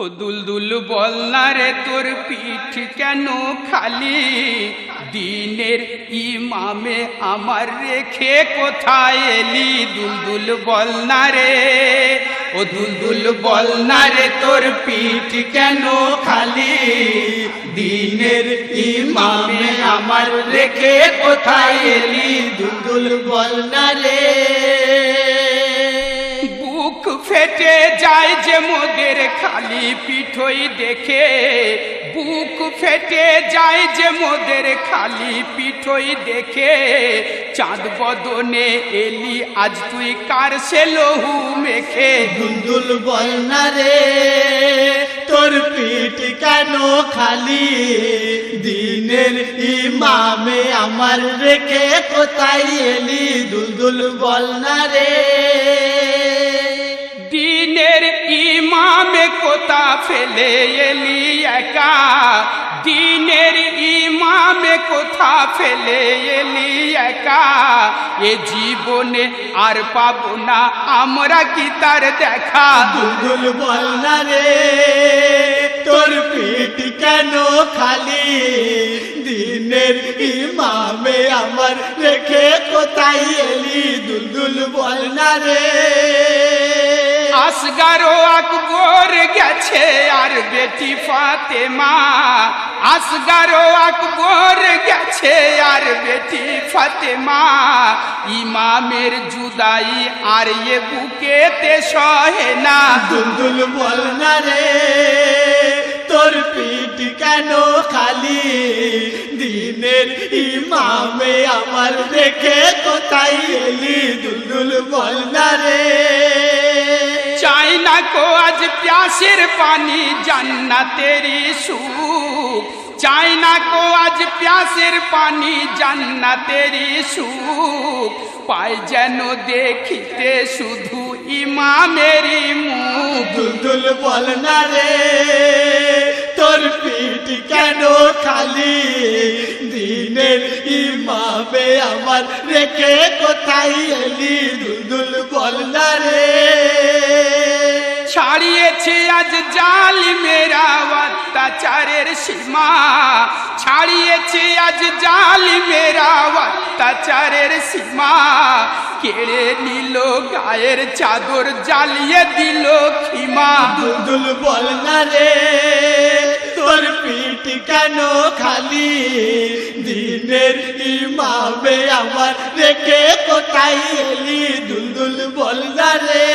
ও দুলদুল বল না রে তোর পিঠ কেন খালি, দিনের ইমামে আমার রেখে কোথায় এলি। দুলদুল বল না রে, ও দুলদুল বল না রে তোর পিঠ কেন খালি, দিনের ইমামে আমার রেখে কোথায় এলি। দুলদুল বল না রে। বুক ফেটে যায় যে মোদের খালি পিঠই দেখে, বুক ফেটে যায় যে মোদের খালি পিঠই দেখে। চাঁদ বদনে এলি আজ তুই কার সে লহু মেখে। দুলদুল বল না রে তোর পিঠ কেন খালি, দিনের ইমামে আমার রেখে কোথায় এলি। দুলদুল বল না রে। দিনের ইমামে কোথা ফেলে এলি একা, দিনের ইমামে কোথা ফেলে এলি একা। এ জীবনে আর পাবো না আমরা কি তার দেখা। দুলদুল বল না রে তোর পিঠ কেন খালি, দিনের ইমামে আমার রেখে কোথায় এলি। দুলদুল বল না রে। আসগারো আকবর গেছে আর বেটি ফাতেমা, আসগারো আকবর গেছে আর বেটি ফাতেমা। ইমামের জুদাই আর এ বুকেতে সহে না। দুলদুল বল না রে তোর পিঠ কেন খালি, দিনের ইমামে আমার রেখে কোথায় এলি। দুলদুল বল না রে। চাই না কো আজ প্যাসের পানি জান্নাতেরি সুখ, চাই না কো আজ প্যাসের পানি জান্নাতেরি সুখ। পাই যেন দেখিতে শুধু ইমামেরই মুখ। দুলদুল বল না রে তোর পিঠ কেন খালি, দিনের ইমামে আমার রেখে কোথায় এলি। দুলদুল বল না রে। ছাড়িয়েছে আজ জালিমেরা অত্যাচারের সীমা, ছাড়িয়েছে আজ জালিমেরা অত্যাচারের সীমা। কেড়ে নিল গায়ের চাদর জ্বালিয়ে দিল খিমা। দুলদুল বল না রে তোর পিঠ কেন খালি, দিনের ইমামে আমার রেখে কোথায় এলি। দুলদুল বল না রে।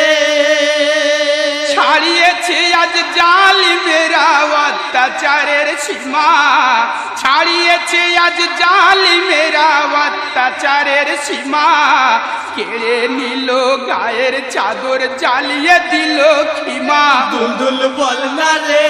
ছাড়িয়েছে আজ জালিমেরা অত্যাচারের সীমা, ছাড়িয়েছে আজ জালিমেরা অত্যাচারের সীমা। কেড়ে নিল গায়ের চাদর জ্বালিয়ে দিল খিমা। দুলদুল বল না রে।